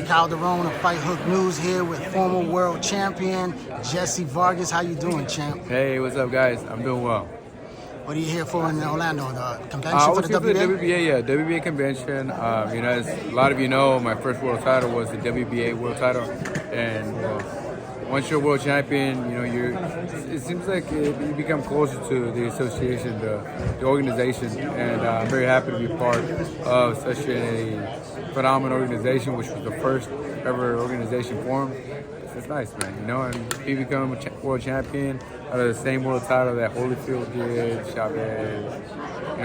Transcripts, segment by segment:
Calderon of Fight Hook News here with former world champion Jessie Vargas. How you doing, champ? Hey, what's up, guys? I'm doing well. What are you here for in Orlando? The convention I for was the here for the WBA? WBA, yeah, WBA convention. As a lot of you know, my first world title was the WBA world title, and once you're a world champion, it seems like you become closer to the association, the organization, and I'm very happy to be part of such a phenomenal organization, which was the first ever organization formed. It's nice, man, and he become a world champion out of the same world title that Holyfield did, Chavez,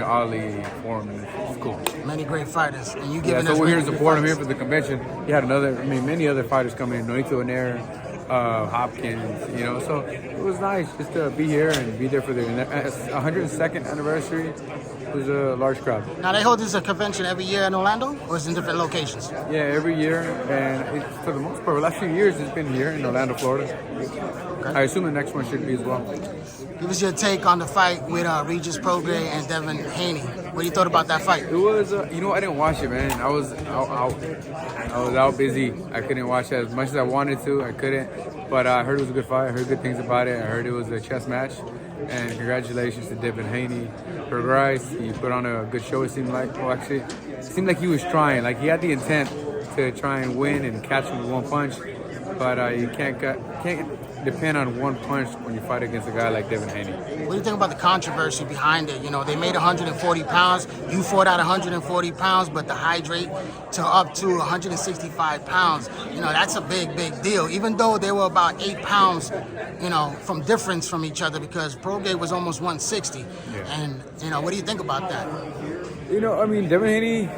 Ali formed. It's cool. Many great fighters, and you giving us. So we're here to support him here for the convention. He had many other fighters coming in, Nonito Nair, Hopkins, so it was nice just to be here and be there for the 102nd anniversary. It was a large crowd. Now they hold this convention every year in Orlando, or is it in different locations? Yeah, every year, and for the most part, the last few years it's been here in Orlando, Florida. Okay. I assume the next one should be as well. Give us your take on the fight with Regis Prograis and Devin Haney. What do you thought about that fight? It was, I didn't watch it, man. I was out busy. I couldn't watch it as much as I wanted to. I couldn't, but I heard it was a good fight. I heard good things about it. I heard it was a chess match, and congratulations to Devin Haney. Prograis, he put on a good show. It seemed like, it seemed like he was trying. Like he had the intent to try and win and catch him with one punch, but you can't depend on one punch when you fight against a guy like Devin Haney. What do you think about the controversy behind it? They made 140 pounds. You fought at 140 pounds, but to hydrate to up to 165 pounds, that's a big, big deal. Even though they were about 8 pounds, from difference from each other, because Prograis was almost 160. Yeah. And, what do you think about that? Devin Haney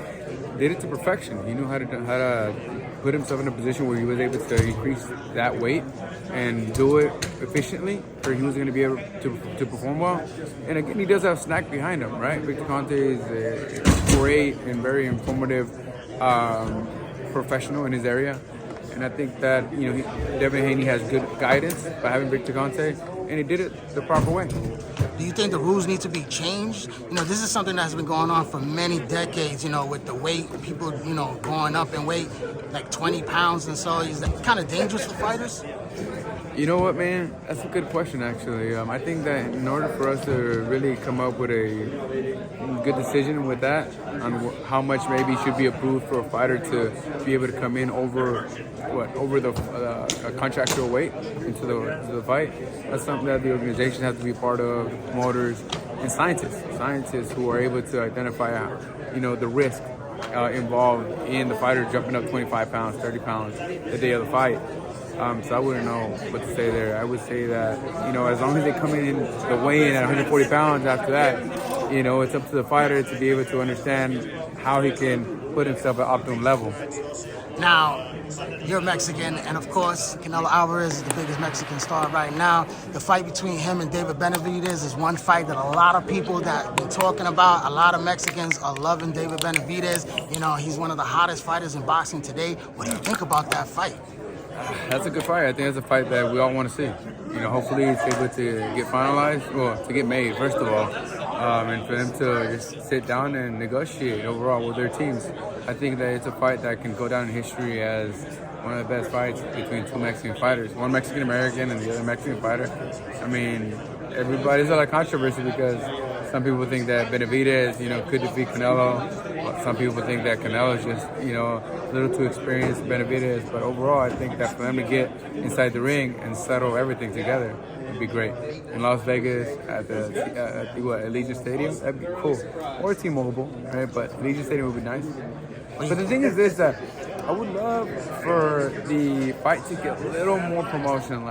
did it to perfection. He knew how to put himself in a position where he was able to increase that weight and do it efficiently, where he was going to be able to perform well. And again, he does have snack behind him, right? Victor Conte is a great and very informative professional in his area. And I think that, Devin Haney has good guidance by having Victor Conte, and he did it the proper way. Do you think the rules need to be changed? This is something that's been going on for many decades, with the weight, people, going up in weight, like 20 pounds and so. Is that kind of dangerous for fighters? You know what, man? That's a good question, actually. I think that in order for us to really come up with a good decision with that, on how much maybe should be approved for a fighter to be able to come in over the contractual weight into the fight, that's something that the organization has to be part of, the promoters and scientists who are able to identify, the risk involved in the fighter jumping up 25 pounds, 30 pounds the day of the fight. So I wouldn't know what to say there. I would say that, as long as they come in the weigh-in at 140 pounds after that, it's up to the fighter to be able to understand how he can put himself at optimum level. Now, you're Mexican, and of course, Canelo Alvarez is the biggest Mexican star right now. The fight between him and David Benavidez is one fight that a lot of people that have been talking about. A lot of Mexicans are loving David Benavidez. He's one of the hottest fighters in boxing today. What do you think about that fight? That's a good fight. I think that's a fight that we all want to see. Hopefully it's able to get finalized, or to get made, first of all, and for them to just sit down and negotiate overall with their teams. I think that it's a fight that can go down in history as one of the best fights between two Mexican fighters, one Mexican-American and the other Mexican fighter. There's a lot of controversy because some people think that Benavidez, could defeat Canelo. Some people think that Canelo is just, a little too experienced Benavidez. But overall, I think that for them to get inside the ring and settle everything together would be great. In Las Vegas at Allegiant Stadium, that'd be cool. Or T-Mobile, right? But Allegiant Stadium would be nice. But the thing is this, that I would love for the fight to get a little more promotion,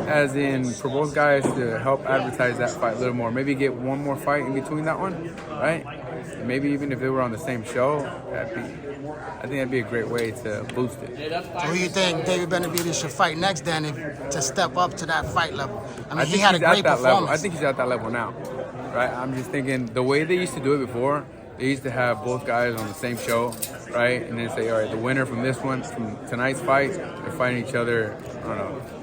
as in for both guys to help advertise that fight a little more. Maybe get one more fight in between that one, right? Maybe even if they were on the same show, I think that'd be a great way to boost it. So who do you think David Benavidez should fight next then to step up to that fight level? He had a great performance. I think he's at that level now, right? I'm just thinking the way they used to do it before, they used to have both guys on the same show, right? And then say, all right, the winner from this one, from tonight's fight, they're fighting each other,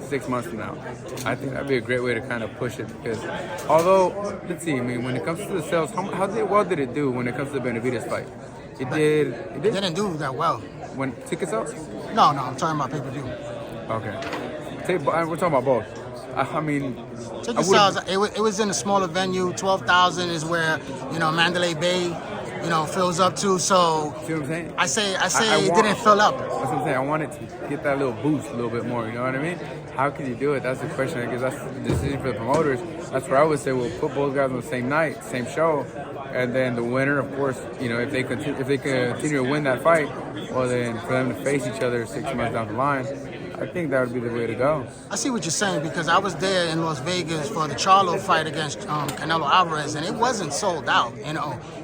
6 months from now. I think that'd be a great way to kind of push it because although, let's see, when it comes to the sales, how well did it do when it comes to the Benavidez fight? It didn't do that well. when ticket sales? No, I'm talking about pay-per-view. Okay. We're talking about both. I mean, Ticket sales, it was in a smaller venue. 12,000 is where, Mandalay Bay, fills up to. So see what I'm saying? I say it didn't fill up. That's what I'm saying. I wanted to get that little boost a little bit more. You know what I mean? How can you do it? That's the question. I guess that's the decision for the promoters. That's where I would say, well, put both guys on the same night, same show, and then the winner, of course, if they continue to win that fight, well, then for them to face each other 6 months down the line, I think that would be the way to go. I see what you're saying, because I was there in Las Vegas for the Charlo fight against Canelo Alvarez, and it wasn't sold out.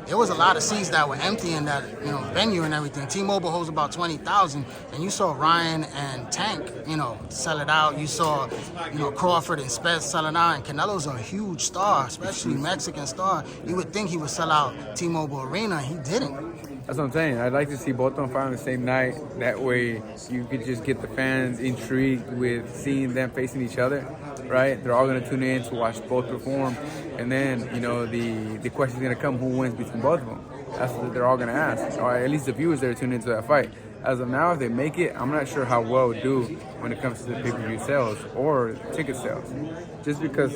There was a lot of seats that were empty in that venue and everything. T-Mobile holds about 20,000, and you saw Ryan and Tank sell it out. You saw Crawford and Spence sell it out, and Canelo's a huge star, especially Mexican star. You would think he would sell out T-Mobile Arena. He didn't. That's what I'm saying. I'd like to see both of them fight on the same night. That way you could just get the fans intrigued with seeing them facing each other, right? They're all going to tune in to watch both perform. And then, the question's going to come, who wins between both of them? That's what they're all going to ask. Or at least the viewers that are tuned into that fight. As of now, if they make it, I'm not sure how well it do when it comes to the pay-per-view sales or ticket sales. Just because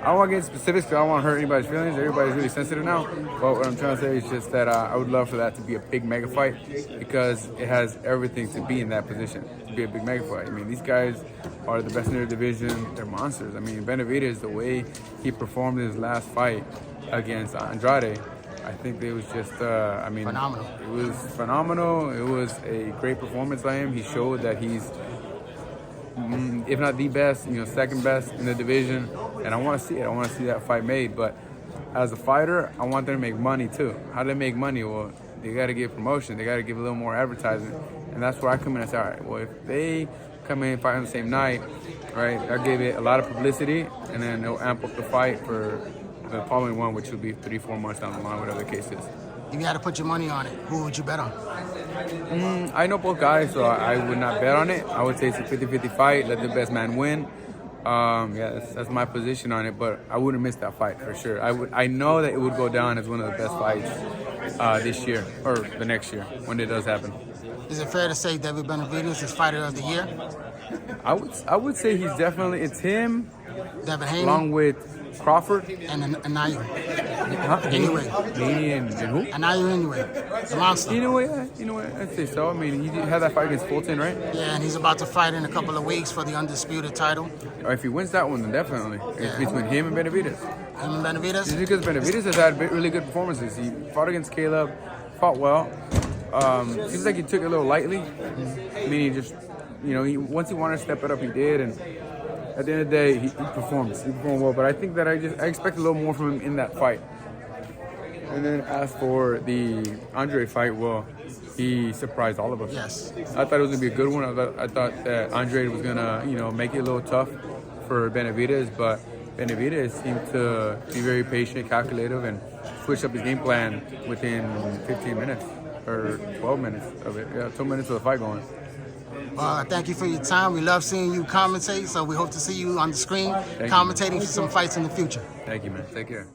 I don't want to get specifics because I don't want to hurt anybody's feelings. Everybody's really sensitive now. But what I'm trying to say is just that I would love for that to be a big mega fight, because it has everything to be in that position, to be a big mega fight. I mean, these guys are the best in their division. They're monsters. I mean, Benavidez, the way he performed in his last fight against Andrade, I think it was just, phenomenal. It was phenomenal. It was a great performance by him. He showed that he's, if not the best, second best in the division. And I want to see it. I want to see that fight made. But as a fighter, I want them to make money too. How do they make money? Well, they got to give promotion. They got to give a little more advertising. And that's where I come in and say, all right, well, if they come in and fight on the same night, right, I'll give it a lot of publicity, and then they'll amp up the fight for the following one, which will be 3-4 months down the line, whatever the case is. If you had to put your money on it, who would you bet on? I know both guys, so I would not bet on it. I would say it's a 50-50 fight. Let the best man win. That's my position on it, but I wouldn't miss that fight for sure. I know that it would go down as one of the best fights this year or the next year when it does happen. Is it fair to say David Benavidez is fighter of the year? I would say he's definitely, it's him, Devin Haney, along with Crawford and Anayu. Anyway, Haney and who? Anayu anyway, the monster. Anyway, I'd say so. I mean, he had that fight against Fulton, right? Yeah, and he's about to fight in a couple of weeks for the undisputed title. Or if he wins that one, then definitely. It's between him and Benavidez. Him and Benavidez? Just because Benavidez has had really good performances. He fought against Caleb, fought well. Seems like he took it a little lightly. I mean, he just, once he wanted to step it up, he did. And at the end of the day, he performed. He performed well. But I think that I expect a little more from him in that fight. And then as for the Andre fight, well, he surprised all of us. Yes. I thought it was going to be a good one. I thought that Andre was going to, make it a little tough for Benavidez. But Benavidez seemed to be very patient, calculative, and switch up his game plan within 15 minutes or 12 minutes of it. Yeah, 2 minutes of the fight going. Thank you for your time. We love seeing you commentate, so we hope to see you on the screen commentating for some fights in the future. Thank you, man. Take care.